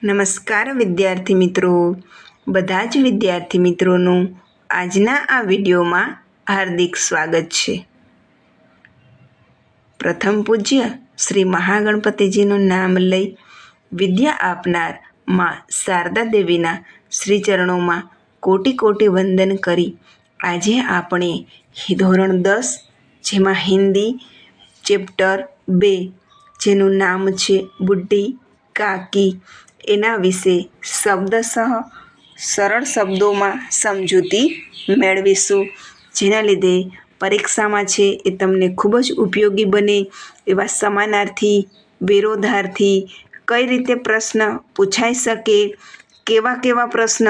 નમસ્કાર વિદ્યાર્થી મિત્રો, બધા જ વિદ્યાર્થી મિત્રોનું આજના આ વિડીયોમાં હાર્દિક સ્વાગત છે. પ્રથમ પૂજ્ય શ્રી મહાગણપતિજીનું નામ લઈ વિદ્યા આપનાર માં શારદા દેવીના શ્રી ચરણોમાં કોટી કોટી વંદન કરી આજે આપણે ધોરણ 10 જેમાં હિન્દી ચેપ્ટર 2 જેનું નામ છે બુઢી કાકી એના વિશે શબ્દશઃ સરળ શબ્દોમાં સમજૂતી મેળવીશું, જેના લીધે પરીક્ષામાં છે એ તમને ખૂબ જ ઉપયોગી બને એવા સમાનાર્થી, વિરોધાર્થી, કઈ રીતે પ્રશ્ન પૂછાઈ શકે, કેવા કેવા પ્રશ્ન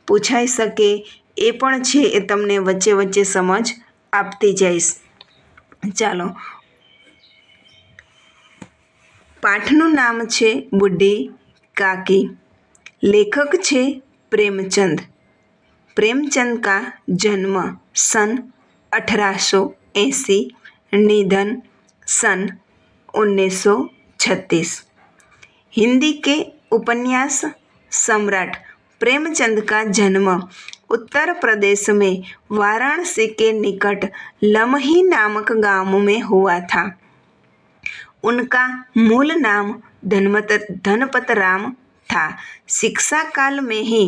પૂછાઈ શકે એ પણ છે એ તમને વચ્ચે વચ્ચે સમજ આપતી જઈશ. ચાલો, પાઠનું નામ છે બુઢી काकी. लेखक छे प्रेमचंद. प्रेमचंद का जन्म सन 1880, निधन सन 1936. हिंदी के उपन्यास सम्राट प्रेमचंद का जन्म उत्तर प्रदेश में वाराणसी के निकट लमही नामक गांव में हुआ था. उनका मूल नाम धनपत राम था. शिक्षा काल में ही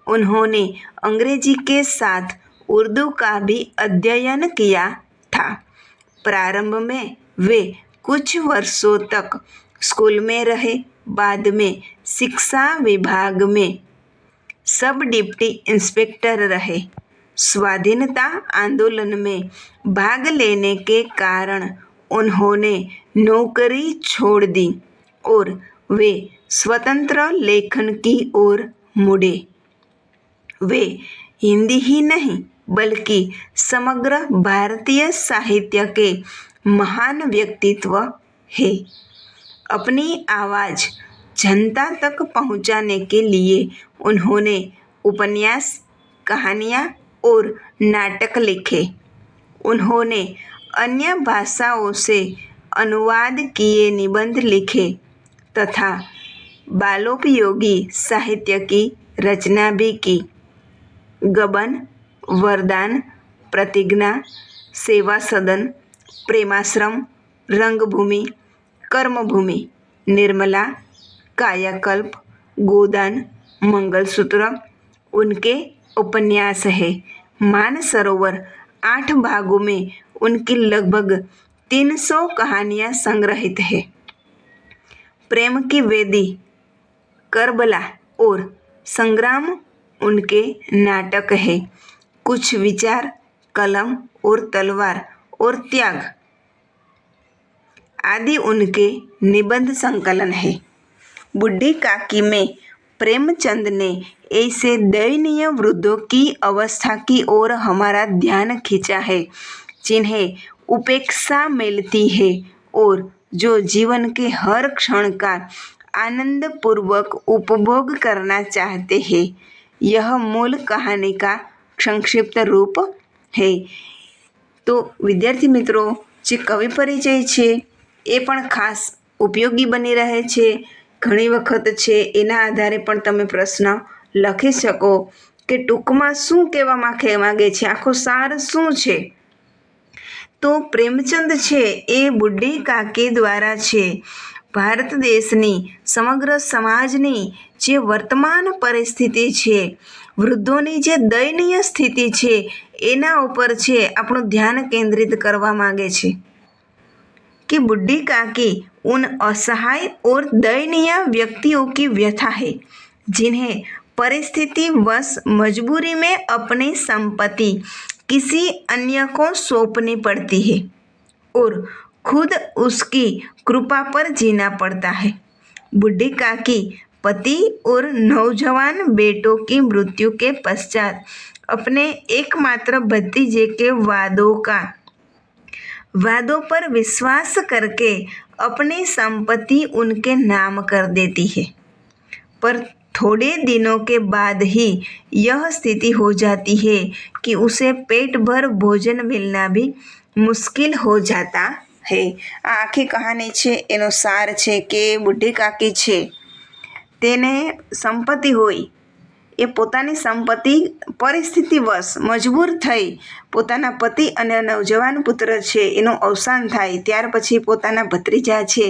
उन्होंने अंग्रेजी के साथ उर्दू का भी अध्ययन किया था. प्रारंभ में वे कुछ वर्षों तक स्कूल में रहे. बाद में शिक्षा विभाग में सब डिप्टी इंस्पेक्टर रहे. स्वाधीनता आंदोलन में भाग लेने के कारण उन्होंने नौकरी छोड़ दी और वे स्वतंत्र लेखन की ओर मुड़े. वे हिंदी ही नहीं बल्कि समग्र भारतीय साहित्य के महान व्यक्तित्व हैं. अपनी आवाज़ जनता तक पहुंचाने के लिए उन्होंने उपन्यास, कहानियाँ और नाटक लिखे. उन्होंने अन्य भाषाओं से अनुवाद किए निबंध लिखे तथा बालोपयोगी साहित्य की रचना भी की. गबन, वरदान, प्रतिज्ञा, सेवा सदन, प्रेमाश्रम, रंगभूमि, कर्मभूमि, निर्मला, कायाकल्प, गोदान, मंगलसूत्र उनके उपन्यास है. मानसरोवर 8 भागों में उनकी लगभग 300 कहानियाँ संग्रहित है. प्रेम की वेदी, करबला और संग्राम उनके नाटक है. कुछ विचार, कलम और तलवार और त्याग आदि उनके निबंध संकलन है. बूढ़ी काकी में प्रेमचंद ने ऐसे दयनीय वृद्धों की अवस्था की ओर हमारा ध्यान खींचा है जिन्हें उपेक्षा मिलती है और जो जीवन के हर क्षण का आनंद पूर्वक उपभोग करना चाहते हैं. यह मूल कहानी का संक्षिप्त रूप है. तो विद्यार्थी मित्रों, જે કવિ પરિચય છે એ પણ ખાસ ઉપયોગી બની રહે છે. ઘણી વખત છે એના આધારે પણ તમે પ્રશ્ન લખી શકો કે ટૂંકમાં શું કહેવા માગે છે, આખો સાર શું છે. તો પ્રેમચંદ છે એ બુઢી કાકી દ્વારા છે ભારત દેશની સમગ્ર સમાજની જે વર્તમાન પરિસ્થિતિ છે, વૃદ્ધોની જે દયનીય સ્થિતિ છે એના ઉપર છે આપણું ધ્યાન કેન્દ્રિત કરવા માગે છે कि बूढ़ी काकी उन असहाय और दयनीय व्यक्तियों की व्यथा है जिन्हें परिस्थिति वश मजबूरी में अपनी संपत्ति किसी अन्य को सौंपनी पड़ती है और खुद उसकी कृपा पर जीना पड़ता है. बूढ़ी काकी पति और नौजवान बेटों की मृत्यु के पश्चात अपने एकमात्र भतीजे के वादों पर विश्वास करके अपनी संपत्ति उनके नाम कर देती है. पर थोड़े दिनों के बाद ही यह स्थिति हो जाती है कि उसे पेट भर भोजन मिलना भी मुश्किल हो जाता है. આ આખી કહાની છે એનો સાર છે કે બુઢી કાકી છે તેને સંપત્તિ હોય એ પોતાની સંપત્તિ પરિસ્થિતિવશ મજબૂર થઈ પોતાના પતિ અને નવજવાન પુત્ર છે એનું અવસાન થાય ત્યાર પછી પોતાના ભત્રીજા છે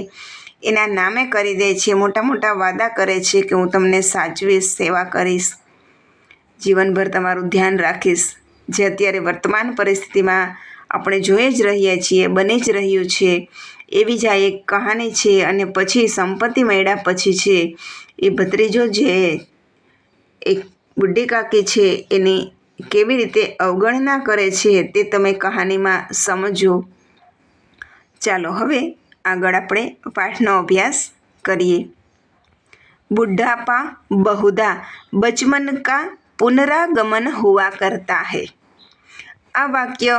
એના નામે કરી દે છે, મોટા મોટા વાદા કરે છે કે હું તમને સાચવીશ, સેવા કરીશ, જીવનભર તમારું ધ્યાન રાખીશ, જે અત્યારે વર્તમાન પરિસ્થિતિમાં આપણે જોઈ જ રહ્યા છીએ, બની જ રહ્યું છે. એવી જ આ એક કહાની છે. અને પછી સંપત્તિ મળ્યા પછી છે એ ભત્રીજો જે એક બુઢી કાકી છે એની કેવી રીતે અવગણના કરે છે તે તમે કહાનીમાં સમજો. ચાલો હવે આગળ આપણે પાઠનો અભ્યાસ કરીએ. બુઢાપા બહુધા બચપન કા પુનરાગમન હુઆ કરતા હૈ. આ વાક્ય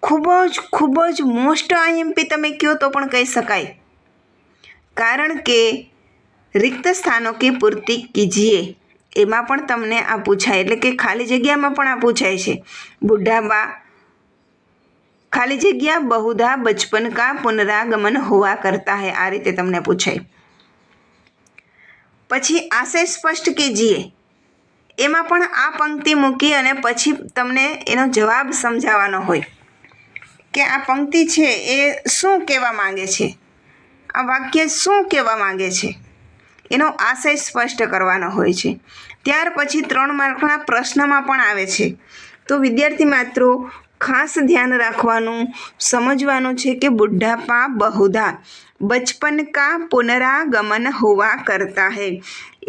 ખૂબ જ મોસ્ટ IMP તમે કહો તો પણ કહી શકાય, કારણ કે રિક્ત સ્થાનો કી પૂર્તિ કીજીએ એમાં પણ તમને આ પૂછાય, એટલે કે ખાલી જગ્યામાં પણ આ પૂછાય છે. બુઢાપા ખાલી જગ્યા બહુધા બચપન કા પુનરાગમન હુઆ કરતા હૈ, આ રીતે તમને પૂછાય. પછી આશય સ્પષ્ટ કીજીએ એમાં પણ આ પંક્તિ મૂકી અને પછી તમને એનો જવાબ સમજાવવાનો હોય કે આ પંક્તિ છે એ શું કહેવા માંગે છે, આ વાક્ય શું કહેવા માંગે છે, એનો આશય સ્પષ્ટ કરવાનો હોય છે. ત્યાર પછી 3 માર્કના પ્રશ્નમાં પણ આવે છે. તો વિદ્યાર્થી મિત્રો ખાસ ધ્યાન રાખવાનું, સમજવાનું છે કે બુઢાપા બહુધા બચપન કા પુનરાગમન હુઆ કરતા હૈ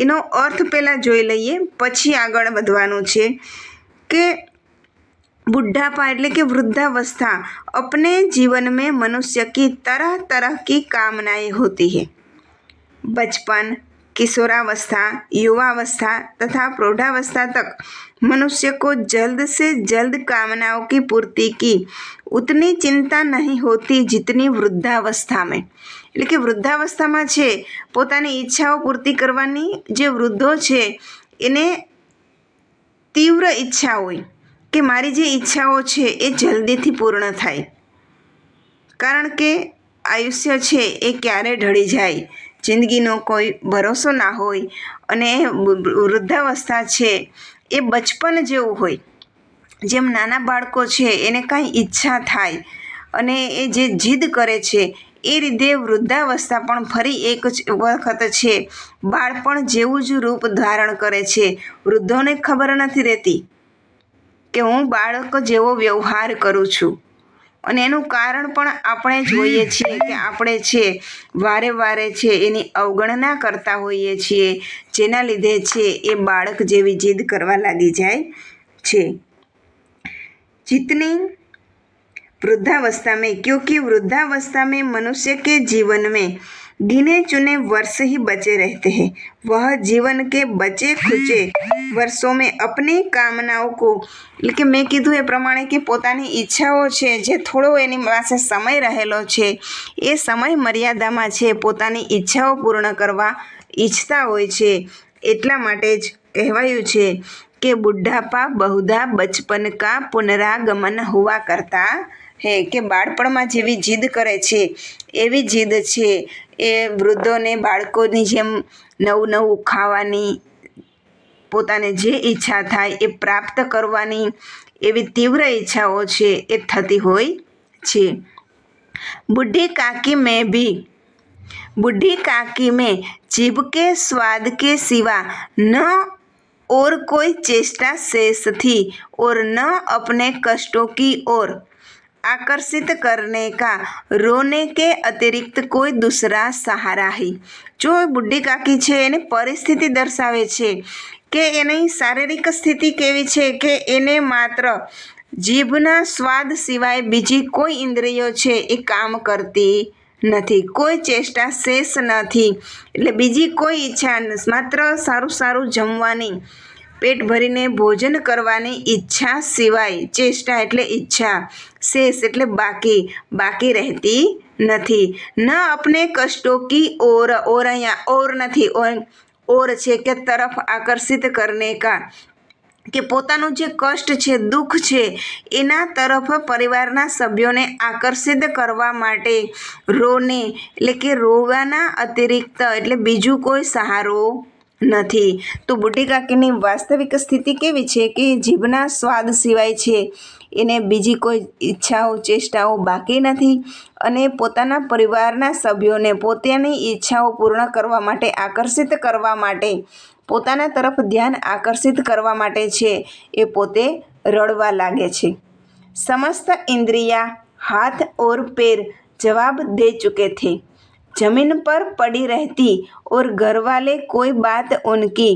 એનો અર્થ પહેલાં જોઈ લઈએ, પછી આગળ વધવાનું છે. કે बुढ़ापा એટલે કે वृद्धावस्था अपने जीवन में मनुष्य की तरह तरह की कामनाएं होती है. बचपन, किशोरावस्था, युवावस्था तथा प्रौढ़ावस्था तक मनुष्य को जल्द से जल्द कामनाओं की पूर्ति की उतनी चिंता नहीं होती जितनी वृद्धावस्था में. એટલે કે વૃદ્ધાવસ્થામાં છે પોતાની ઈચ્છાઓ પૂર્તિ કરવાની જે વૃદ્ધો છે એને તીવ્ર ઈચ્છા હોય કે મારી જે ઈચ્છાઓ છે એ જલ્દીથી પૂર્ણ થાય, કારણ કે આયુષ્ય છે એ ક્યારે ઢળી જાય, જિંદગીનો કોઈ ભરોસો ના હોય. અને વૃદ્ધાવસ્થા છે એ બચપન જેવું હોય, જેમ નાના બાળકો છે એને કાંઈ ઈચ્છા થાય અને એ જે જીદ કરે છે એ રીતે વૃદ્ધાવસ્થા પણ ફરી એક વખત છે બાળપણ જેવું જ રૂપ ધારણ કરે છે. વૃદ્ધોને ખબર નથી રહેતી કે હું બાળક જેવો વ્યવહાર કરું છું, અને એનું કારણ પણ આપણે જોઈએ છીએ કે આપણે છે વારે વારે છે એની અવગણના કરતા હોઈએ છીએ, જેના લીધે છે એ બાળક જેવી જીદ કરવા લાગી જાય છે. जितनी वृद्धावस्था में, क्योंकि वृद्धावस्था में मनुष्य के जीवन में गिने चुने वर्ष ही बचे रहते हैं, वह जीवन के बचे खुचे વર્ષો में अपनी कामनाओं को, એટલે કે મેં કીધું એ પ્રમાણે કે પોતાની ઈચ્છાઓ છે જે થોડો એની પાસે સમય રહેલો છે એ સમય મર્યાદામાં છે પોતાની ઈચ્છાઓ પૂર્ણ કરવા ઈચ્છતા હોય છે. એટલા માટે જ કહેવાયું છે કે બુઢાપા બહુધા બચપન કા પુનરાગમન હુઆ કરતા હે, કે બાળપણમાં જેવી જીદ કરે છે એવી જીદ છે એ વૃદ્ધોને બાળકોની જેમ નવું નવું ખાવાની, પોતાને જે ઈચ્છા થાય એ પ્રાપ્ત કરવાની એવી તીવ્ર ઈચ્છાઓ છે એ થતી હોય છે. બુઢી કાકી में जीभ के स्वाद के सिवा न और कोई चेष्टा शेष थी और न अपने कष्टों की ओर आकर्षित करने का रोने के अतिरिक्त कोई दूसरा सहारा ही. જો બુઢી કાકી છે એની પરિસ્થિતિ દર્શાવે છે કે એની શારીરિક સ્થિતિ કેવી છે કે એને માત્ર જીભના સ્વાદ સિવાય બીજી કોઈ ઇન્દ્રિયો છે એ કામ કરતી નથી, કોઈ ચેષ્ટા શેષ નથી, એટલે બીજી કોઈ ઈચ્છા, માત્ર સારું સારું જમવાની, પેટ ભરીને ભોજન કરવાની ઈચ્છા સિવાય, ચેષ્ટા એટલે ઈચ્છા, શેષ એટલે બાકી રહેતી નથી. ન અપને કષ્ટો કી ઓર, અહીંયા ઓર નથી, ઓર છે કે તરફ આકર્ષિત કરને કા, કે પોતાનું જે કષ્ટ છે, દુઃખ છે એના તરફ પરિવારના સભ્યોને આકર્ષિત કરવા માટે રોને એટલે કે રોવાના અતિરિક્ત એટલે બીજું કોઈ સહારો નથી। તો બુઢી કાકીની વાસ્તવિક સ્થિતિ કેવી છે કે જીભના સ્વાદ સિવાય છે એને બીજી કોઈ ઈચ્છાઓ ચેષ્ટાઓ બાકી નથી અને પોતાના પરિવારના સભ્યોને પોતાની ઈચ્છાઓ પૂર્ણ કરવા માટે આકર્ષિત કરવા માટે પોતાના તરફ ધ્યાન આકર્ષિત કરવા માટે છે એ પોતે રડવા લાગે છે। समस्त इंद्रियां हाथ और पैर जवाब दे चुके थे। जमीन पर पड़ी रहती और घर वाले कोई बात उनकी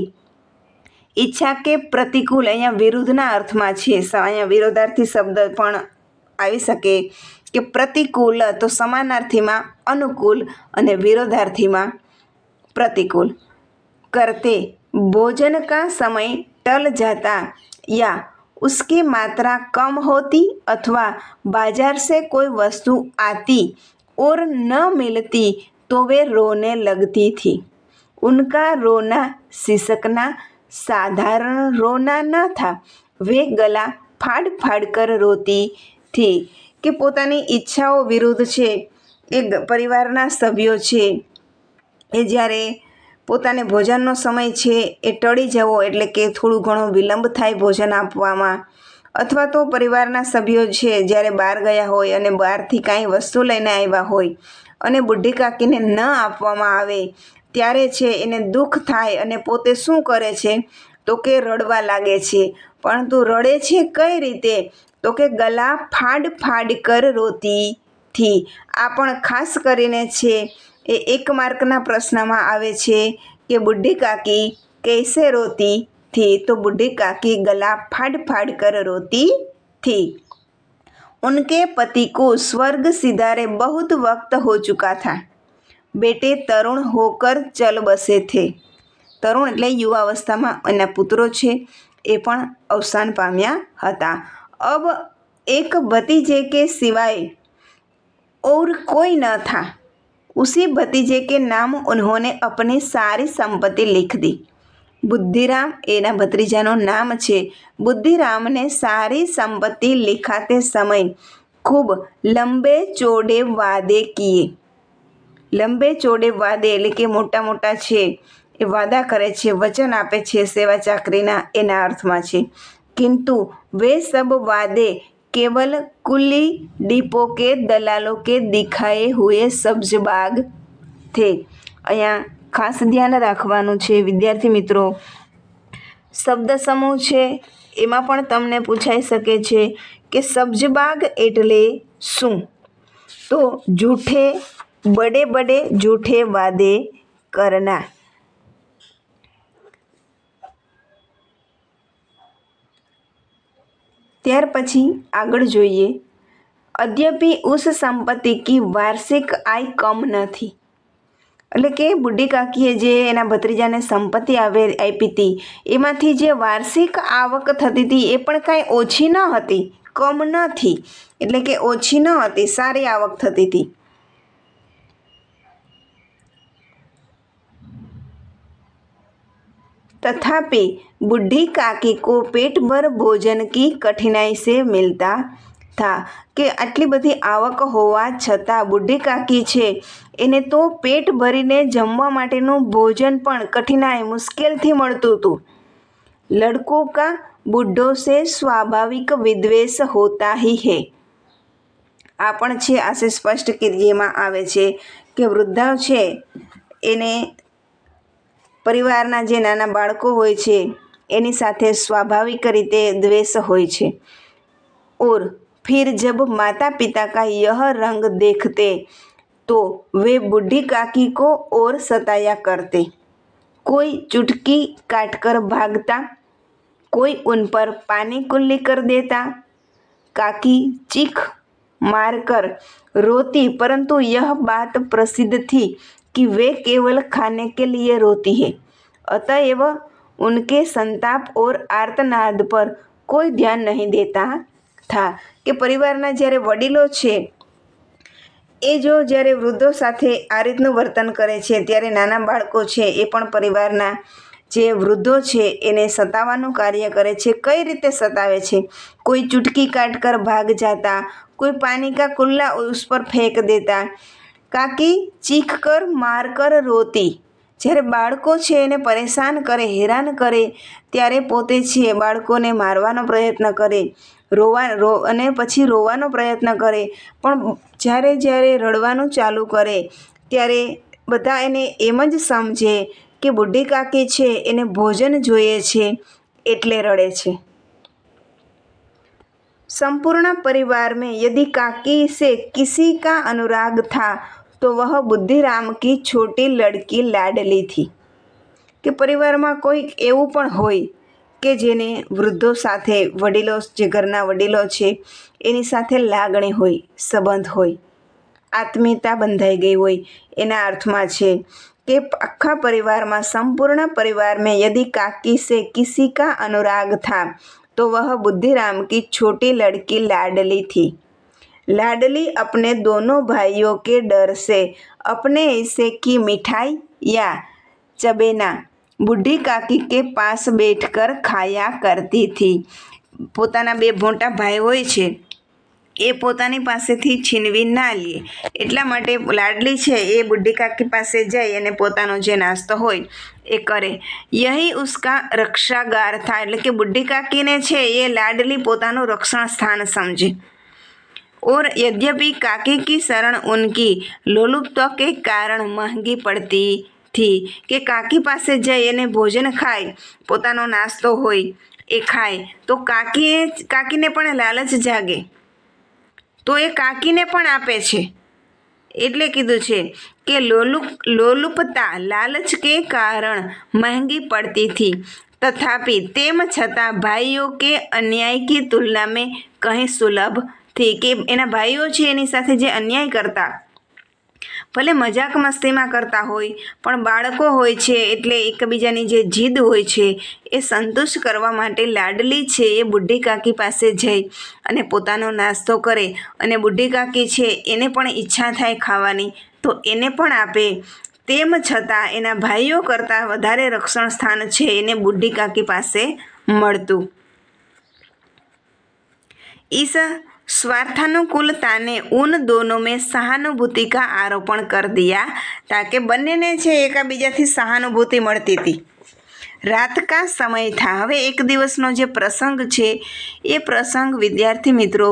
ઈચ્છા કે પ્રતિકૂળ, અહીંયા વિરુદ્ધના અર્થમાં છે, અહીંયા વિરોધાર્થી શબ્દ પણ આવી શકે કે પ્રતિકૂળ તો સમાનાર્થીમાં અનુકૂળ અને વિરોધાર્થીમાં प्रतिकूल करते भोजन का समय टल जाता या उसकी मात्रा कम होती अथवा बाजार से कोई वस्तु आती और न मिलती तो वे रोने लगती थी। उनका रोना सिसकना साधारण रोना न था, वे गला फाड़ फाड़ कर रोती थी। કે પોતાની ઈચ્છાઓ વિરુદ્ધ છે એ પરિવારના સભ્યો છે એ જ્યારે પોતાને ભોજનનો સમય છે એ ટળી જવો એટલે કે થોડું ઘણો વિલંબ થાય ભોજન આપવામાં, અથવા તો પરિવારના સભ્યો છે જ્યારે બહાર ગયા હોય અને બહારથી કાંઈ વસ્તુ લઈને આવ્યા હોય અને બુઢી કાકીને ન આપવામાં આવે ત્યારે છે એને દુઃખ થાય અને પોતે શું કરે છે તો કે રડવા લાગે છે। પરંતુ રડે છે કઈ રીતે તો કે ગલા ફાડ ફાડ કર રોતી થી। આ પણ ખાસ કરીને છે એ 1 માર્કના પ્રશ્નમાં આવે છે કે બુઢી કાકી કૈસે રોતી थी, तो बूढ़ी काकी गला फाड़ फाड़ कर रोती थी। उनके पति को स्वर्ग सिधारे बहुत वक्त हो चुका था। बेटे तरुण होकर चल बसे थे। तरुण એટલે યુવાવસ્થામાં એના પુત્રો છે એ પણ અવસાન પામ્યા હતા। अब एक भतीजे के सिवाय और कोई न था। उसी भतीजे के नाम उन्होंने अपनी सारी संपत्ति लिख दी। बुद्धिराम एना भतीजाનું નામ છે। बुद्धिराम ने सारी संपत्ति लिखाते समय खूब लंबे चौड़े वादे किए। લંબે ચોડે વાદે એટલે કે મોટા મોટા છે એ વાદા કરે છે, વચન આપે છે સેવા ચાકરીના, એના અર્થમાં છે। किंतु वे सब वादे केवल कुली डिपो के दलालों के दिखाए हुए सब्ज बाग थे। અહીંયા ખાસ ધ્યાન રાખવાનું છે વિદ્યાર્થી મિત્રો, શબ્દ સમૂહ છે એમાં પણ તમને પૂછાઈ શકે છે કે સબ્જબાગ એટલે શું? તો જૂઠે बड़े बड़े झूठे वादे करना। ત્યાર પછી આગળ જોઈએ, અદ્યપि उस संपत्ति की वार्षिक आय कम નથી। એટલે કે બુઢી કાકીએ જે એના ભત્રીજાને સંપત્તિ આપી હતી એમાંથી જે વાર્ષિક આવક થતી હતી એ પણ કાંઈ ઓછી ન હતી, કમ નથી, એટલે કે ઓછી ન હતી, સારી આવક થતી હતી। तथापि बूढ़ी काकी को पेट भर भोजन की कठिनाई से मिलता था। કે આટલી બધી આવક હોવા છતાં બુઢી કાકી છે એને તો પેટ ભરીને જમવા માટેનું ભોજન પણ કઠિનાઈ મુશ્કેલથી મળતું હતું। લડકો કા બુઢ્ઢો સે સ્વાભાવિક વિદ્વેષ હોતા ही है। આ પણ છે આશે સ્પષ્ટ કીધેમાં આવે છે કે વૃદ્ધા છે એને પરિવારના જે નાના બાળકો હોય છે એની સાથે સ્વાભાવિક રીતે દ્વેષ હોય છે। और फिर जब माता पिता का यह रंग देखते तो वे बूढ़ी काकी को और सताया करते। कोई चुटकी काटकर भागता, कोई उन पर पानी कुल्ली कर देता। काकी चीख मारकर रोती, परंतु यह बात प्रसिद्ध थी कि वे केवल खाने के लिए रोती है, अतएव उनके संताप और आर्तनाद पर कोई ध्यान नहीं देता था। કે પરિવારના જ્યારે વડીલો છે એ જો જ્યારે વૃદ્ધો સાથે આ રીતનું વર્તન કરે છે ત્યારે નાના બાળકો છે એ પણ પરિવારના જે વૃદ્ધો છે એને સતાવવાનું કાર્ય કરે છે। કઈ રીતે સતાવે છે? કોઈ ચુટકી કાટ કર ભાગ જાતા, કોઈ પાણી કા કુલ્લા ઉસ પર ફેંક દેતા, કાકી ચીખ કર માર કર રોતી, જ્યારે બાળકો છે એને પરેશાન કરે, હેરાન કરે, ત્યારે પોતે છે બાળકોને મારવાનો પ્રયત્ન કરે, અને પછી રોવાનો પ્રયત્ન કરે. પણ જ્યારે રડવાનું ચાલુ કરે ત્યારે બધા એને એમ જ સમજે કે બુઢી કાકી છે એને ભોજન જોઈએ છે એટલે રડે છે. संपूर्ण परिवार में यदि काकी से किसी का अनुराग था तो वह बुद्धिराम की छोटी लड़की लाडली थी. કે પરિવારમાં કોઈક એવું પણ હોય કે જેને વૃદ્ધો સાથે, વડીલો, જે ઘરના વડીલો છે એની સાથે લાગણી હોય, સંબંધ હોય, આત્મીયતા બંધાઈ ગઈ હોય. એના અર્થમાં છે કે આખા પરિવારમાં, સંપૂर्ण परिवार में यदि काकी से किसी का अनुराग था तो वह बुद्धिराम की छोटी लड़की लाडली थी. लाडली अपने दोनों भाइयों के डर से अपने हिस्से की मिठाई या चबेना बूढ़ी काकी के पास बैठकर खाया करती थी. પોતાના બે મોટા ભાઈ હોય છે એ પોતાની પાસેથી છીનવી ના લે એટલા માટે લાડલી છે એ બુઢી કાકી પાસે જઈ અને પોતાનો જે નાસ્તો હોય એ કરે. યહી ઉસકા રક્ષાગાર થા, એટલે કે બુઢી કાકીને છે એ લાડલી પોતાનું રક્ષણ સ્થાન સમજે. और यद्यपि काकी की शरण उनकी लोलुपता के कारण महंगी पड़ती थी, કે કાકી પાસે જઈ અને ભોજન ખાય, પોતાનો નાસ્તો હોય એ ખાય તો કાકીને પણ લાલચ જાગે તો એ કાકીને પણ આપે છે. એટલે કીધું છે કે લોલુપતા, લાલચ કે કારણ महंगी पड़ती थी, तथापि તેમ છતાં ભાઈઓ કે અન્યાય की तुलना में कहीं सुलभ थी, કે એના ભાઈઓ છે એની સાથે જે અન્યાય કરતા, ભલે મજાક મસ્તીમાં કરતા હોય પણ બાળકો હોય છે એટલે એકબીજાની જે જીદ હોય છે એ સંતુષ્ટ કરવા માટે લાડલી છે એ બુઢી કાકી પાસે જઈ અને પોતાનો નાસ્તો કરે. અને બુઢી કાકી છે એને પણ ઈચ્છા થાય ખાવાની તો એને પણ આપે. તેમ છતાં એના ભાઈઓ કરતાં વધારે રક્ષણ સ્થાન છે એને બુઢી કાકી પાસે મળતું. इस स्वार्थानुकूलता ने उन दोनों में सहानुभूति का आरोपण कर दिया ताकि બંનેને છે એકાબીજાથી સહાનુભૂતિ મળતી હતી. રાત કા સમય થા, હવે એક દિવસનો જે પ્રસંગ છે એ પ્રસંગ વિદ્યાર્થી મિત્રો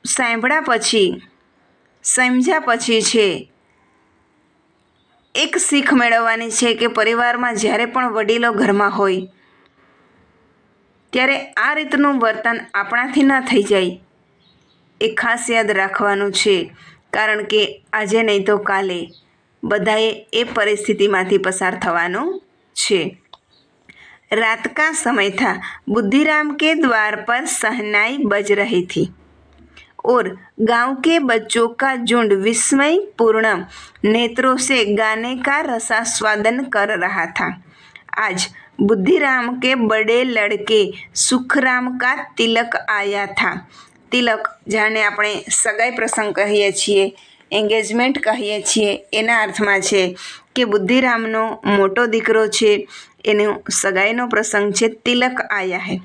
સમજ્યા પછી છે એક શીખ મેળવવાની છે કે પરિવારમાં જ્યારે પણ વડીલો ઘરમાં હોય ત્યારે આ રીતનું વર્તન આપણાથી ન થઈ જાય એ ખાસ યાદ રાખવાનું છે. કારણ કે આજે નહીં તો કાલે બધાએ એ પરિસ્થિતિમાંથી પસાર થવાનું છે. रात का समय था, बुद्धिराम के द्वार पर शहनाई बज रही थी और गांव के बच्चों का झुंड विस्मय पूर्ण नेत्रों से गाने का रसास्वादन कर रहा था. आज बुद्धिराम के बड़े लड़के सुखराम का तिलक आया था. તિલક, જાણે આપણે સગાઈ પ્રસંગ કહીએ છીએ, એંગેજમેન્ટ કહીએ છીએ, એના અર્થમાં છે કે બુદ્ધિરામનો મોટો દીકરો છે એનો સગાઈનો પ્રસંગ છે. તિલક આયા હૈ,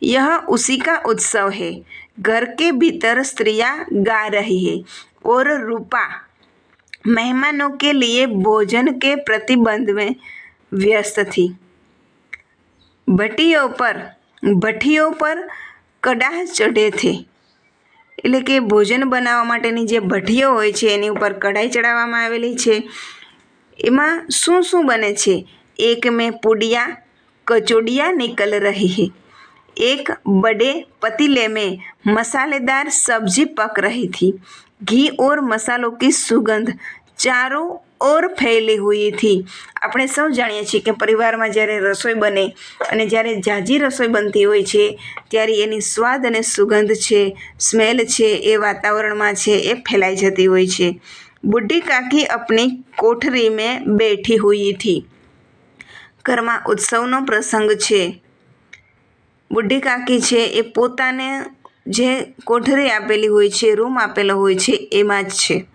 यह उसी का उत्सव है. घर के भीतर स्त्रियां गा रही है और रूपा मेहमानों के लिए भोजन के प्रतिबंध में व्यस्त थी. भट्टियों पर कड़ाह चढ़े थे, એટલે કે ભોજન બનાવવા માટેની જે ભઠ્ઠીઓ હોય છે એની ઉપર કઢાઈ ચડાવવામાં આવેલી છે. એમાં શું શું બને છે? એક મેં पुड़िया कचौड़ियाँ निकल रही है, एक बड़े पतीले में मसालेदार सब्जी पक रही थी. घी और मसालों की सुगंध चारों ઓર ફેલી હુઈ થી. આપણે સૌ જાણીએ છીએ કે પરિવારમાં જ્યારે રસોઈ બને અને જ્યારે ઝાઝી રસોઈ બનતી હોય છે ત્યારે એની સ્વાદ અને સુગંધ છે, સ્મેલ છે એ વાતાવરણમાં છે એ ફેલાઈ જતી હોય છે. બુઢી કાકી अपनी कोठरी में बैठी हुई थी. ઘરમાં ઉત્સવનો પ્રસંગ છે. બુઢી કાકી છે એ પોતાને જે કોઠરી આપેલી હોય છે, રૂમ આપેલો હોય છે એમાં જ છે.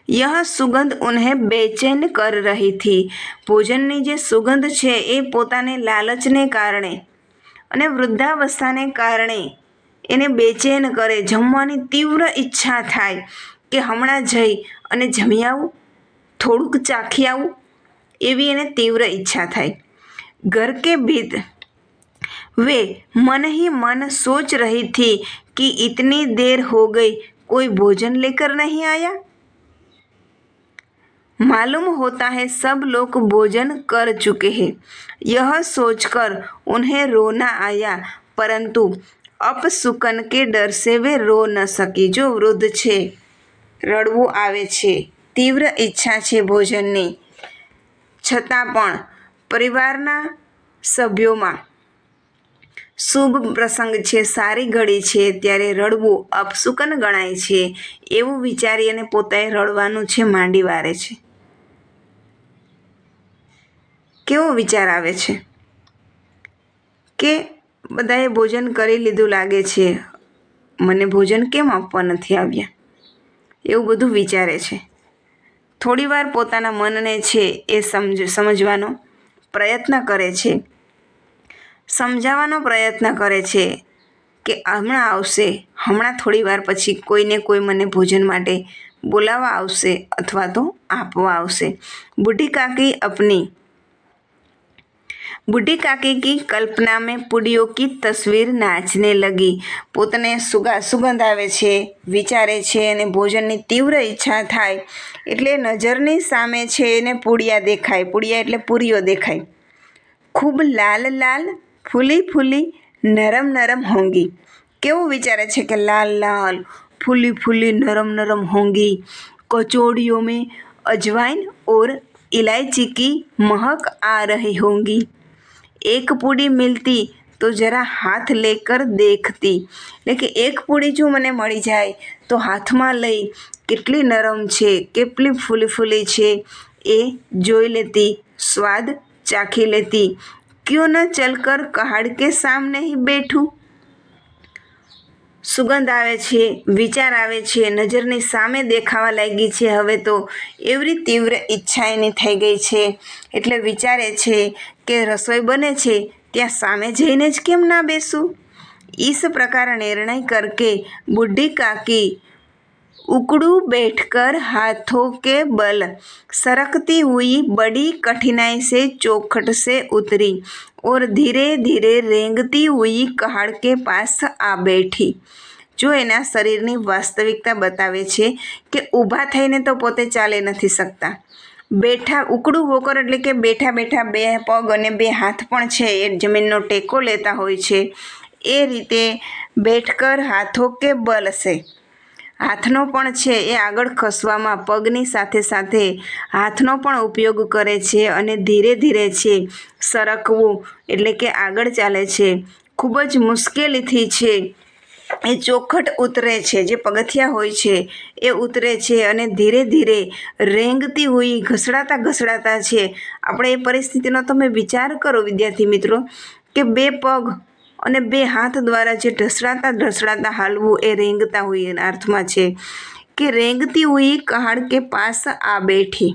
यह सुगंध उन्हें बेचैन कर रही थी. ભોજનની જે સુગંધ છે એ પોતાને લાલચને કારણે અને વૃદ્ધાવસ્થાને કારણે એને બેચેન કરે, જમવાની તીવ્ર ઈચ્છા થાય કે હમણાં જઈ અને જમી આવું, થોડુંક ચાખી આવું, એવી એને તીવ્ર ઈચ્છા થાય. ઘર કે ભીત वे मन ही मन सोच रही थी कि इतनी देर हो गई, कोई भोजन लेकर नहीं आया. मालूम होता है सब लोग भोजन कर चुके हैं. यह सोचकर उन्हें रोना आया, परंतु अपशुकन के डर से वे रो न सकी. जो વૃદ્ધ છે, રડવું આવે છે, તીવ્ર ઈચ્છા છે ભોજનની, છતાં પણ પરિવારના સભ્યોમાં શુભ પ્રસંગ છે, સારી ઘડી છે, ત્યારે રડવું અપશુકન ગણાય છે એવું વિચારી અને પોતાએ રડવાનું છે માંડી વારે છે. કેવો વિચાર આવે છે કે બધાએ ભોજન કરી લીધું લાગે છે, મને ભોજન કેમ આપવા નથી આવ્યા, એવું બધું વિચારે છે. થોડી વાર પોતાના મનને છે એ સમજવાનો પ્રયત્ન કરે છે, સમજાવવાનો પ્રયત્ન કરે છે કે હમણાં આવશે, હમણાં થોડી વાર પછી કોઈને કોઈ મને ભોજન માટે બોલાવવા આવશે અથવા તો આપવા આવશે. बूढ़ी काकी की कल्पना में पूड़ियों की तस्वीर नाचने लगी. પોતાને સુગંધ આવે છે, વિચારે છે અને ભોજનની તીવ્ર ઈચ્છા થાય એટલે નજરની સામે છે એને પૂડિયા દેખાય. પૂડિયા એટલે પૂરીઓ દેખાય. ખૂબ લાલ લાલ, ફૂલી ફૂલી, નરમ નરમ હોંગી. કેવું વિચારે છે કે લાલ લાલ, फूली फूली, नरम नरम होंगी. कचौड़ियों में अजवाइन और इलायची की महक आ रही होंगी. एक पूड़ी मिलती तो जरा हाथ लेकर देखती. એટલે કે એક પૂડી જો મને મળી જાય તો હાથમાં લઈ કેટલી નરમ છે, કેટલી ફૂલી ફૂલી છે એ જોઈ લેતી, સ્વાદ ચાખી લેતી. क्यों न चलकर कहाड़ के सामने ही बैठूं. સુગંધ આવે છે, વિચાર આવે છે, નજરની સામે દેખાવા લાગી છે. હવે તો એવી તીવ્ર ઈચ્છા એની થઈ ગઈ છે એટલે વિચારે છે કે રસોઈ બને છે ત્યાં સામે જઈને જ કેમ ના બેસું. इस प्रकार निर्णय करके बूढ़ी काकी उकड़ू बैठकर हाथों के बल सरकती हुई बड़ी कठिनाई से चौखट से उतरी और धीरे धीरे रेंगती हुई कहाड़ के पास आ बैठी. જો એના શરીરની વાસ્તવિકતા બતાવે છે કે ઊભા થઈને તો પોતે ચાલી નથી શકતા. બેઠા ઉકડું હોકર એટલે કે બેઠા બેઠા બે પગ અને બે હાથ પણ છે એ જમીનનો ટેકો લેતા હોય છે. એ રીતે બેઠકર હાથો કે બલ છે, હાથનો પણ છે એ આગળ ખસવામાં પગની સાથે સાથે હાથનો પણ ઉપયોગ કરે છે અને ધીરે ધીરે છે સરકવું એટલે કે આગળ ચાલે છે. ખૂબ જ મુશ્કેલીથી છે એ ચોખટ ઉતરે છે, જે પગથિયા હોય છે એ ઉતરે છે અને ધીરે ધીરે રેંગતી હોય, ઘસડાતા ઘસડાતા છે. આપણે એ પરિસ્થિતિનો તમે વિચાર કરો વિદ્યાર્થી મિત્રો કે બે પગ અને બે હાથ દ્વારા જે ઢસડાતા ઢસડાતા હાલવું એ રેંગતા હોય એના અર્થમાં છે કે રેંગતી हुई कहाड़ के पास आ बैठी.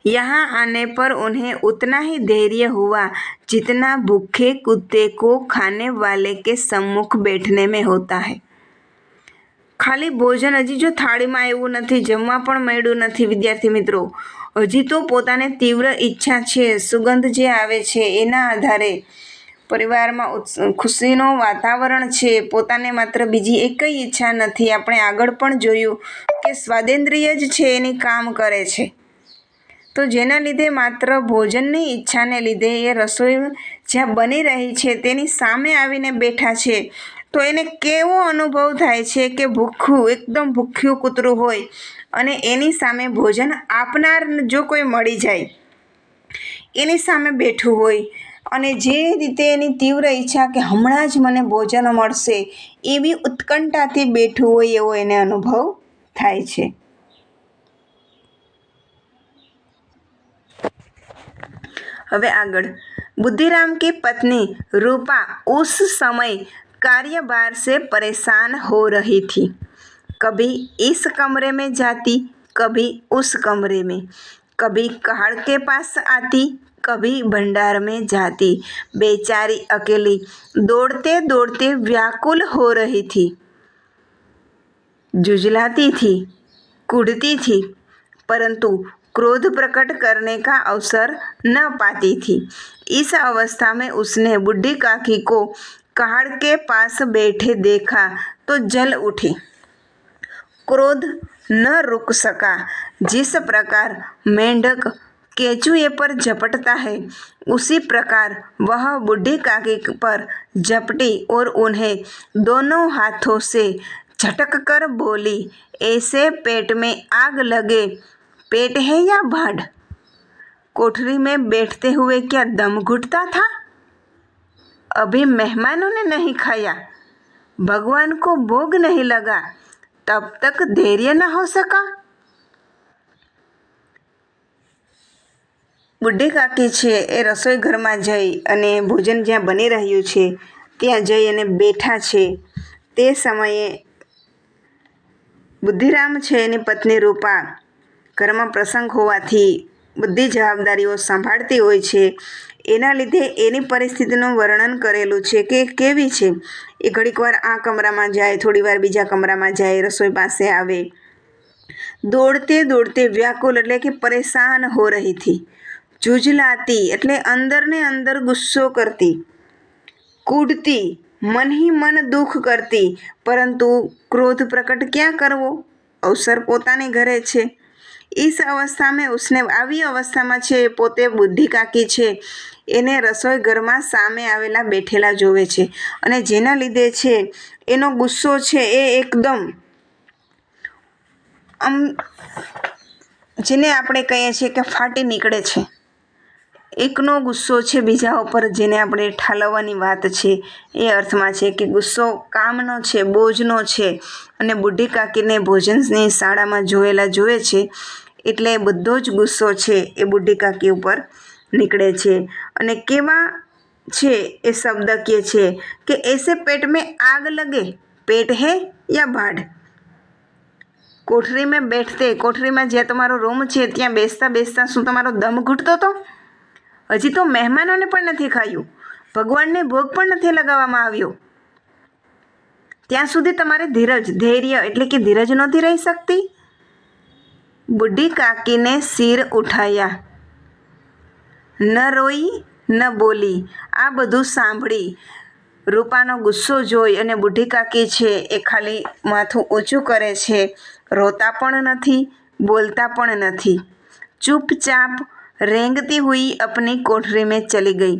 यहाँ आने पर उन्हें उतना ही धैर्य हुआ जितना भूखे कुत्ते को खाने वाले के सम्मुख बैठने में होता है. ખાલી ભોજન હજી જો થાળીમાં આવ્યું નથી, જમવા પણ મળ્યું નથી વિદ્યાર્થી મિત્રો, હજી તો પોતાને તીવ્ર ઈચ્છા છે, સુગંધ જે આવે છે એના આધારે પરિવારમાં ખુશીનો વાતાવરણ છે, પોતાને માત્ર બીજી એકય ઈચ્છા નથી. આપણે આગળ પણ જોયું કે સ્વાદેન્દ્રિય જ છે એની કામ કરે છે. તો જેના લીધે માત્ર ભોજનની ઈચ્છાને લીધે એ રસોઈ જ્યાં બની રહી છે તેની સામે આવીને બેઠા છે તો એને કેવો અનુભવ થાય છે કે ભૂખ્યું, એકદમ ભૂખ્યું કૂતરું હોય અને એની સામે ભોજન આપનાર જો કોઈ મળી જાય, એની સામે બેઠું હોય અને જે રીતે એની તીવ્ર ઈચ્છા કે હમણાં જ મને ભોજન મળશે એવી ઉત્કંઠાથી બેઠું હોય એવો એને અનુભવ થાય છે. હવે આગળ, बुद्धिराम की पत्नी रूपा उस समय कार्यभार से परेशान हो रही थी. कभी इस कमरे में जाती, कभी उस कमरे में, कभी कहाड़ के पास आती, कभी भंडार में जाती. बेचारी अकेली दौड़ते दौड़ते व्याकुल हो रही थी. जुझलाती थी, कूदती थी, परंतु क्रोध प्रकट करने का अवसर न पाती थी। इस अवस्था में उसने बूढ़ी काकी को पहाड़ के पास बैठे देखा तो जल उठी। क्रोध न रुक सका। जिस प्रकार मेंढक केंचुए पर झपटता है, उसी प्रकार वह बूढ़ी काकी पर झपटी और उन्हें दोनों हाथों से झटक कर बोली, ऐसे पेट में आग लगे, पेट है या भाड़? कोठरी में बैठते हुए क्या दम घुटता था? अभी मेहमानों ने नहीं खाया, भगवान को भोग नहीं लगा, तब तक धैर्य न हो सका? બુઢી કાકી છે એ રસોઈ ઘરમાં જઈ અને ભોજન જ્યાં બની રહ્યું છે ત્યાં જઈ અને બેઠા છે. તે સમયે બુદ્ધિરામ છે એની પત્ની રૂપા ઘરમાં પ્રસંગ હોવાથી બધી જવાબદારીઓ સંભાળતી હોય છે. એના લીધે એની પરિસ્થિતિનું વર્ણન કરેલું છે કે કેવી છે. એ ઘડીકવાર આ કમરામાં જાય, થોડીવાર બીજા કમરામાં જાય, રસોઈ પાસે આવે. દોડતે દોડતે વ્યાકુલ એટલે કે પરેશાન હો રહી थी. જુજલાતી એટલે અંદર ને અંદર ગુસ્સો કરતી. कूदती मन ही मन दुख करती, परंतु क्रोध प्रकट क्या करवो, अवसर પોતાને ઘરે છે. इस अवस्था में उसने આવી અવસ્થામાં છે પોતે બુઢી કાકી છે એને રસોઈ ઘરમાં સામે આવેલા બેઠેલા જોવે છે અને જેના લીધે છે એનો ગુસ્સો છે એ એકદમ આમ જેને આપણે કહીએ છીએ કે ફાટી નીકળે છે. એકનો ગુસ્સો છે બીજા ઉપર જેને આપણે ઠાલવવાની વાત છે એ અર્થમાં છે કે ગુસ્સો કામનો છે, બોજનો છે અને બુઢી કાકીને ભોજનની શાળામાં જોયેલા જોવે છે એટલે બધો જ ગુસ્સો છે એ બુઢી કાકી ઉપર નીકળે છે. અને કેવા છે એ શબ્દ કહે છે કે એસે પેટ મેં આગ લગે, પેટ હે યા ભાડ? કોઠરી મેં બેઠતે, કોઠરીમાં જ્યાં તમારો રૂમ છે ત્યાં બેસતા બેસતા શું તમારો દમ ઘૂંટતો હતો? હજી તો મહેમાનોને પણ નથી ખાયું, ભગવાનને ભોગ પણ નથી લગાવવામાં આવ્યો, ત્યાં સુધી તમારે ધૈર્ય એટલે કે ધીરજ નહોતી રહી શકતી? બુઢી કાકીને સિર ઉઠાયા, ન રોઈ ન બોલી. આ બધું સાંભળી રૂપાનો ગુસ્સો જોઈ અને બુઢી કાકી છે એ ખાલી માથું ઊંચું કરે છે, રોતા પણ નથી, બોલતા પણ નથી. चुपचाप रेंगती हुई अपनी कोठरी में चली गई.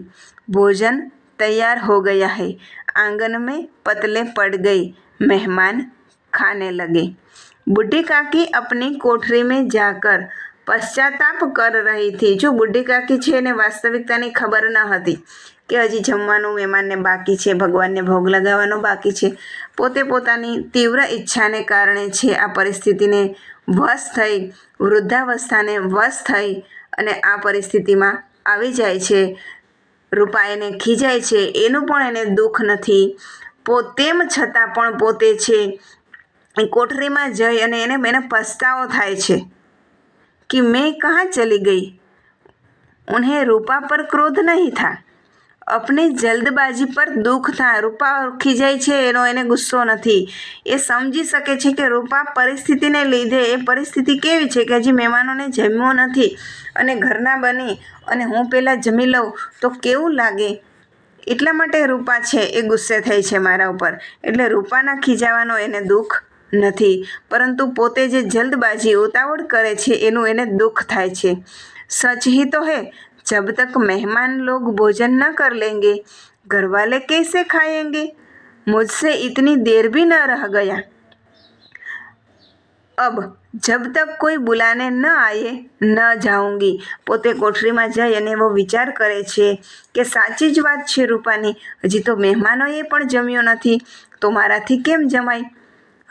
भोजन तैयार हो गया है. आंगन में पतले पड़ गई. मेहमान खाने लगे. बूढ़ी काकी अपनी कोठरी में जाकर પશ્ચાતાપ કર રહી थी. જો બુઢી કાકી છે એને વાસ્તવિકતાની ખબર ન હતી કે હજી જમવાનું મહેમાનને બાકી છે, ભગવાનને ભોગ લગાવવાનો બાકી છે. પોતે પોતાની તીવ્ર ઈચ્છાને કારણે છે આ પરિસ્થિતિને વશ થઈ, વૃદ્ધાવસ્થાને વશ થઈ અને આ પરિસ્થિતિમાં આવી જાય છે. રૂપા એને ખીજાય છે, એનું પણ એને દુઃખ નથી. તેમ છતાં પણ પોતે છે એ કોઠરીમાં જઈ અને એને પસ્તાવો થાય છે कि मैं कहाँ चली गई. उन्हें रूपा पर क्रोध नहीं था, अपनी जल्दबाजी पर दुख था. રૂપા ખીજાય છે એનો એને ગુસ્સો નથી. એ સમજી શકે છે કે રૂપા પરિસ્થિતિને લીધે એ પરિસ્થિતિ કેવી છે કે હજી મહેમાનોને જમ્યો નથી અને ઘરના બની અને હું પહેલાં જમી લઉં તો કેવું લાગે, એટલા માટે રૂપા છે એ ગુસ્સે થઈ છે મારા ઉપર. એટલે રૂપાના ખીજાવાનો એને દુઃખ નથી, પરંતુ પોતે જે જલ્દબાજી ઉતાવળ કરે છે એનું એને દુઃખ થાય છે. सच ही तो है, जब तक मेहमान लोग भोजन न कर लेंगे घर वाले कैसे खाएंगे. मुझसे इतनी देर भी न रह गया. अब जब तक कोई बुलाने न आए न जाऊंगी. પોતે કોઠરીમાં જઈ અને એવો વિચાર કરે છે કે સાચી જ વાત છે રૂપાની, હજી તો મહેમાનોએ પણ જમ્યો નથી તો મારાથી કેમ જમાય.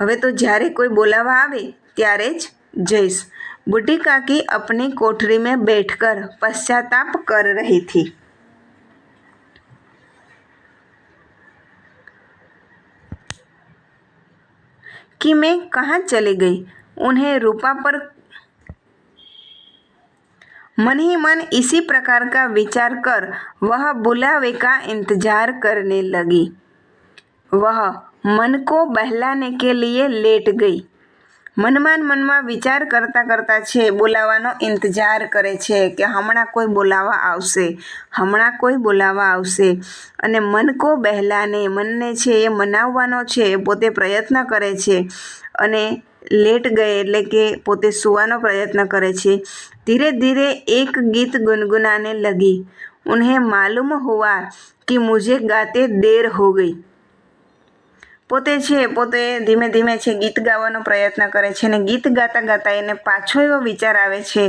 હવે તો જ્યારે કોઈ બોલાવા આવે ત્યારે જ જઈશ. बूढ़ी काकी अपनी कोठरी में बैठकर पश्चाताप कर रही थी. कि मैं कहाँ चली गई. उन्हें रूपा पर मन ही मन इसी प्रकार का विचार कर वह बुलावे का इंतजार करने लगी. वह मन को बहलाने के लिए लेट गई. મનમાં વિચાર કરતાં કરતાં છે બોલાવાનો ઇંતજાર કરે છે કે હમણાં કોઈ બોલાવવા આવશે અને મન કો બહેલાને, મનને છે એ મનાવવાનો છે પોતે પ્રયત્ન કરે છે અને લેટ ગયે એટલે કે પોતે સૂવાનો પ્રયત્ન કરે છે। ધીરે ધીરે એક ગીત ગુનગुनाने लगी, उन्हें मालूम हुआ कि मुझे गाते देर हो गई। પોતે ધીમે ધીમે છે ગીત ગાવાનો પ્રયત્ન કરે છે અને ગીત ગાતા ગાતા એને પાછો એવો વિચાર આવે છે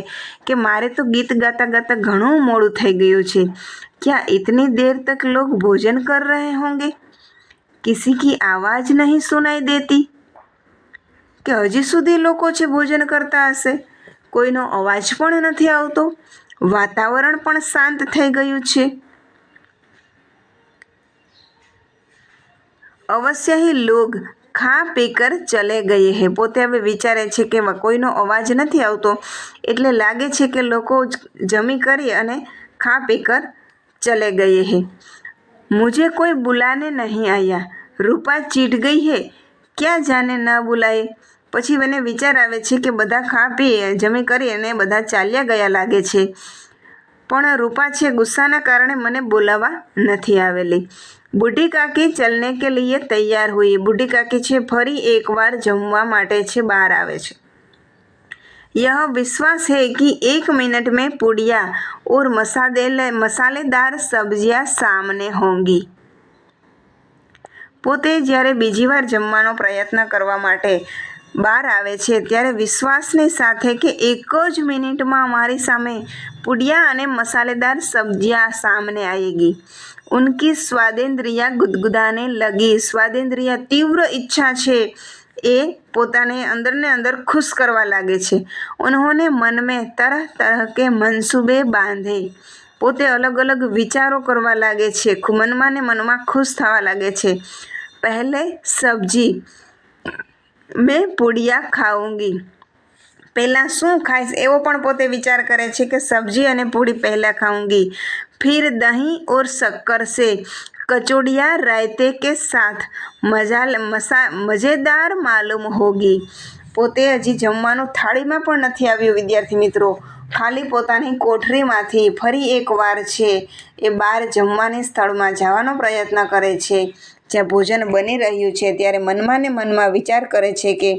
કે મારે તો ગીત ગાતા ગાતા ઘણું મોડું થઈ ગયું છે। क्या इतनी देर तक लोग भोजन कर रहे होंगे? किसी की आवाज नहीं सुनाई देती? કે હજી સુધી લોકો છે ભોજન કરતા હશે, કોઈનો અવાજ પણ નથી આવતો, વાતાવરણ પણ શાંત થઈ ગયું છે। અવશ્ય ही लोग ખા પીકર ચલે ગયે હે। પોતે હવે વિચારે છે કે કોઈનો અવાજ નથી આવતો એટલે લાગે છે કે લોકો જમી કરી અને ખા પીકર ચલે ગયે હે। मुझे कोई बुलाने नहीं आया, रूपा चीट गई है, क्या जाने न बुलाए। પછી મને વિચાર આવે છે કે બધા ખા પી જમી કરી અને બધા ચાલ્યા ગયા લાગે છે, પણ રૂપા છે ગુસ્સાના કારણે મને બોલાવવા નથી આવેલી। બુઢી કાકી ચલને કે લીએ તૈયાર હુઈ। બુઢી કાકી છે ફરી એકવાર જમવા માટે છે બહાર આવે છે। यह विश्वास है कि 1 मिनट में पुड़िया और मसालेदार सब्जियां सामने होंगी। પોતે જ્યારે બીજી વાર જમવાનો પ્રયત્ન કરવા માટે બહાર આવે છે ત્યારે વિશ્વાસની સાથે કે 1 જ મિનિટમાં અમારી સામે પુડિયા અને મસાલેદાર સબ્जियां સામને આएगी। उनकी स्वादेंद्रिया गुदगुदाने लगी। स्वादेंद्रिया तीव्ર ઈચ્છા છે એ પોતાને અંદરને અંદર ખુશ કરવા લાગે છે। उन्होंने मन में तरह तरह के मंसूबे बांधे। પોતે અલગ અલગ વિચારો કરવા લાગે છે, મનમાં ને મનમાં ખુશ થવા લાગે છે। પહેલે સબ્જી મેં પુડિયા ખાઉંગી। પહેલાં શું ખાઈશ એવો પણ પોતે વિચાર કરે છે કે સબ્જી અને પૂરી પહેલાં ખાઉંગી। फिर दही और शक्कर से कचौड़ियाँ रायते के साथ मज़ेदार मालूम होगी। પોતે હજી જમવાનું થાળીમાં પણ નથી આવ્યું વિદ્યાર્થી મિત્રો, ખાલી પોતાની કોઠરીમાંથી ફરી એકવાર છે એ બહાર જમવાની સ્થળમાં જવાનો પ્રયત્ન કરે છે જ્યાં ભોજન બની રહ્યું છે। ત્યારે મનમાં ને મનમાં વિચાર કરે છે કે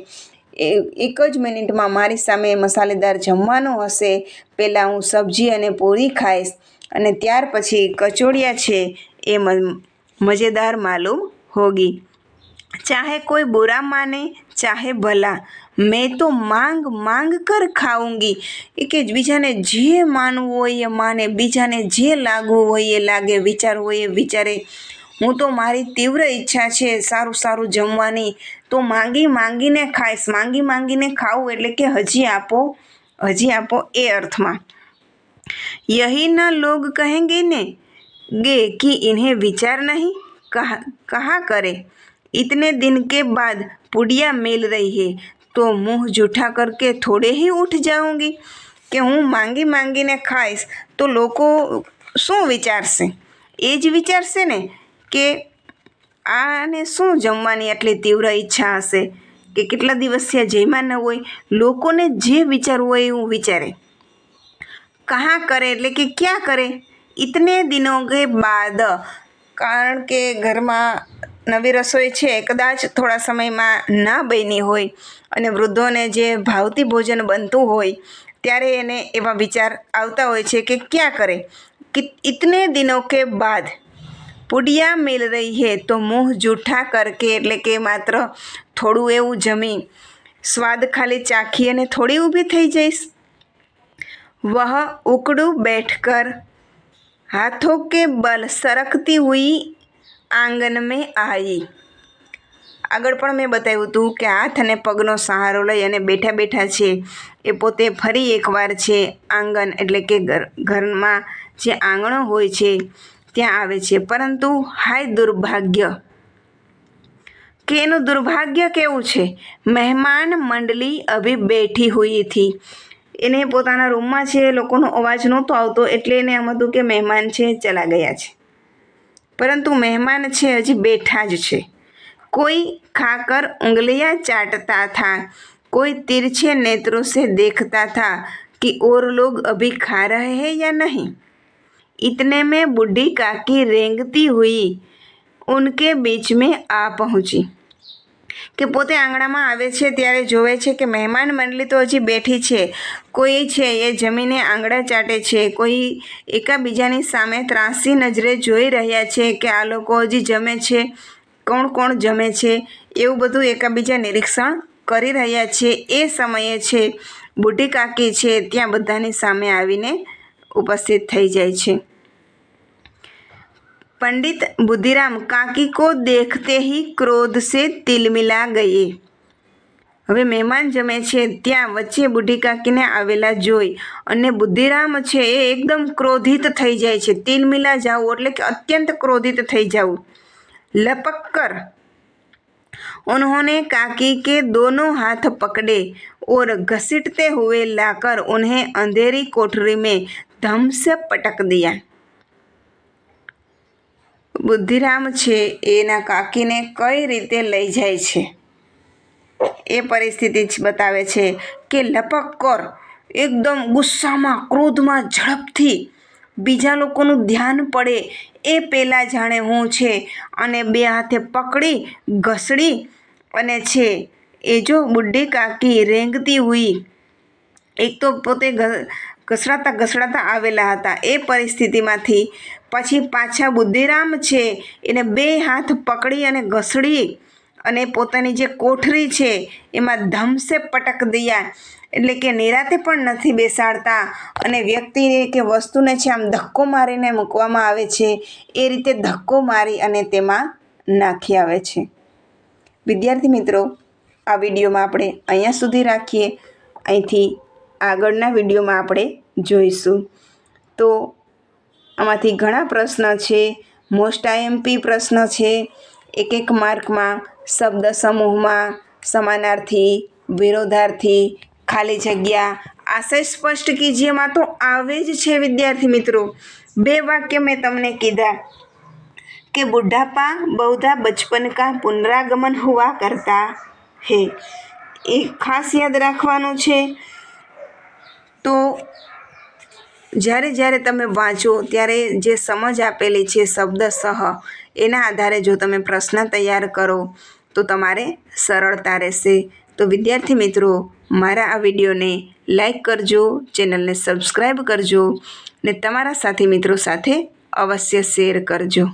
1 જ મિનિટમાં મારી સામે મસાલેદાર જમવાનું હશે, પહેલાં હું સબ્જી અને પૂરી ખાઈશ અને ત્યાર પછી કચોડિયા છે એ મજેદાર માલુમ હોગી। ચાહે કોઈ બુરા માને ચાહે ભલા, મેં તો માંગ કર ખાઉંગી। એ કે બીજાને જે માનવું હોય એ માને, બીજાને જે લાગવું હોય એ લાગે, વિચારવું હોય એ વિચારે, હું તો મારી તીવ્ર ઈચ્છા છે સારું જમવાની, તો માંગીને ખાઈશ। માંગીને ખાવું એટલે કે હજી આપો એ અર્થમાં। यही ना लोग कहेंगे ने कि इन्हें विचार नहीं, कहा करे। इतने दिन के बाद पुड़िया मिल रही है तो मुंह जूठा करके थोड़े ही उठ जाऊंगी। કે હું માંગીને ખાઈશ તો લોકો શું વિચારશે? એ જ વિચારશે ને કે આને શું જમવાની આટલી તીવ્ર ઈચ્છા હશે, કે કેટલા દિવસથી આ જમ્યા ન હોય, લોકોને જે વિચારવું હોય એવું વિચારે। કहाँ કરે એટલે કે ક્યાં કરે? ઇતને દિનો કે બાદ, કારણ કે ઘરમાં નવી રસોઈ છે કદાચ થોડા સમયમાં ના બની હોય અને વૃદ્ધોને જે ભાવતી ભોજન બનતું હોય ત્યારે એને એવા વિચાર આવતા હોય છે કે ક્યાં કરે કે ઇતને દિનો કે બાદ પુડિયા મિલ રહી હે તો મુંહ જૂઠા કરકે એટલે કે માત્ર થોડું એવું જમી સ્વાદ ખાલી ચાખી અને થોડી ઊભી થઈ જઈશ। वह उकड़ू बैठकर हाथों के बल सरकती हुई आंगन में आई। આગળ પણ મેં બતાવ્યું હતું કે હાથ અને પગનો સહારો લઈ અને બેઠા છે એ પોતે ફરી એકવાર છે આંગણ એટલે કે ઘરમાં જે આંગણો હોય છે ત્યાં આવે છે। પરંતુ હાય દુર્ભાગ્ય, કે એનું દુર્ભાગ્ય કેવું છે? મહેમાન મંડળી અભી બેઠી હુઈ થી। એને પોતાના રૂમમાં છે લોકોનો અવાજ નહોતો આવતો એટલે એને એમ હતું કે મહેમાન છે ચલા ગયા છે, પરંતુ મહેમાન છે હજી બેઠા જ છે। કોઈ ખાકર ઉંગલિયા ચાટતા થા, कोई तिरछे नेत्रों से देखता था कि और लोग अभी खा रहे हैं या नहीं। इतने में बूढ़ी काकी रेंगती हुई उनके बीच में आ पहुंची કે પોતે આંગણામાં આવે છે ત્યારે જોવે છે કે મહેમાન મંડળી તો હજી બેઠી છે, કોઈ છે એ જમીને આંગળા ચાટે છે, કોઈ એકાબીજાની સામે ત્રાંસી નજરે જોઈ રહ્યા છે કે આ લોકો હજી જમે છે, કોણ કોણ જમે છે, એવું બધું એકાબીજા નિરીક્ષણ કરી રહ્યા છે। એ સમયે છે બુઢી કાકી છે ત્યાં બધાની સામે આવીને ઉપસ્થિત થઈ જાય છે। पंडित बुद्धिराम काकी को देखते ही क्रोध से तिलमिला गए। હવે મહેમાન જમે છે ત્યાં વચ્ચે બુઢી કાકીને આવેલા જોઈ અને બુદ્ધિરામ છે એ એકદમ ક્રોધિત થઈ જાય છે। તિલમિલા જાવું એટલે કે અત્યંત ક્રોધિત થઈ જાવું। लपक कर उन्होंने काकी के दोनों हाथ पकड़े और घसीटते हुए लाकर उन्हें अंधेरी कोठरी में धम से पटक दिया। બુદ્ધિરામ છે એના કાકીને કઈ રીતે લઈ જાય છે એ પરિસ્થિતિ બતાવે છે કે લપક કર એકદમ ગુસ્સામાં ક્રોધમાં ઝડપથી બીજા લોકોનું ધ્યાન પડે એ પહેલાં જાણે હું છે અને બે હાથે પકડી ઘસડી અને છે એ જો બુઢી કાકી રેંગતી હુઈ એક તો પોતે ઘસડાતા આવેલા હતા એ પરિસ્થિતિમાંથી પછી પાછા બુદ્ધિરામ છે એને બે હાથ પકડી અને ઘસડી અને પોતાની જે કોઠરી છે એમાં ધમસે પટક દિયા એટલે કે નિરાતે પણ નથી બેસાડતા અને વ્યક્તિને કે વસ્તુને છે આમ ધક્કો મારીને મૂકવામાં આવે છે એ રીતે ધક્કો મારી અને તેમાં નાખી આવે છે। વિદ્યાર્થી મિત્રો, આ વિડીયોમાં આપણે અહીંયા સુધી રાખીએ, અહીંથી આગળના વિડીયોમાં આપણે જોઈશું। તો આમાંથી ઘણા પ્રશ્ન છે, મોસ્ટ આઈએમપી પ્રશ્ન છે, એક માર્કમાં શબ્દ સમૂહમાં સમાનાર્થી, વિરોધાર્થી, ખાલી જગ્યા, આશય સ્પષ્ટ કીજીએમાં તો આવે જ છે। વિદ્યાર્થી મિત્રો, બે વાક્ય મેં તમને કીધા કે બુढ़ापा बहुधा बचपन का पुनरागमन हुआ करता है, એ ખાસ યાદ રાખવાનું છે। તો જ્યારે તમે વાંચો ત્યારે જે સમજ આપેલી છે શબ્દસહ એના આધારે જો તમે પ્રશ્ન તૈયાર કરો તો તમારે સરળતા રહેશે। તો વિદ્યાર્થી મિત્રો, મારા આ વિડીયોને લાઈક કરજો, ચેનલને સબસ્ક્રાઈબ કરજો ને તમારા સાથી મિત્રો સાથે અવશ્ય શેર કરજો।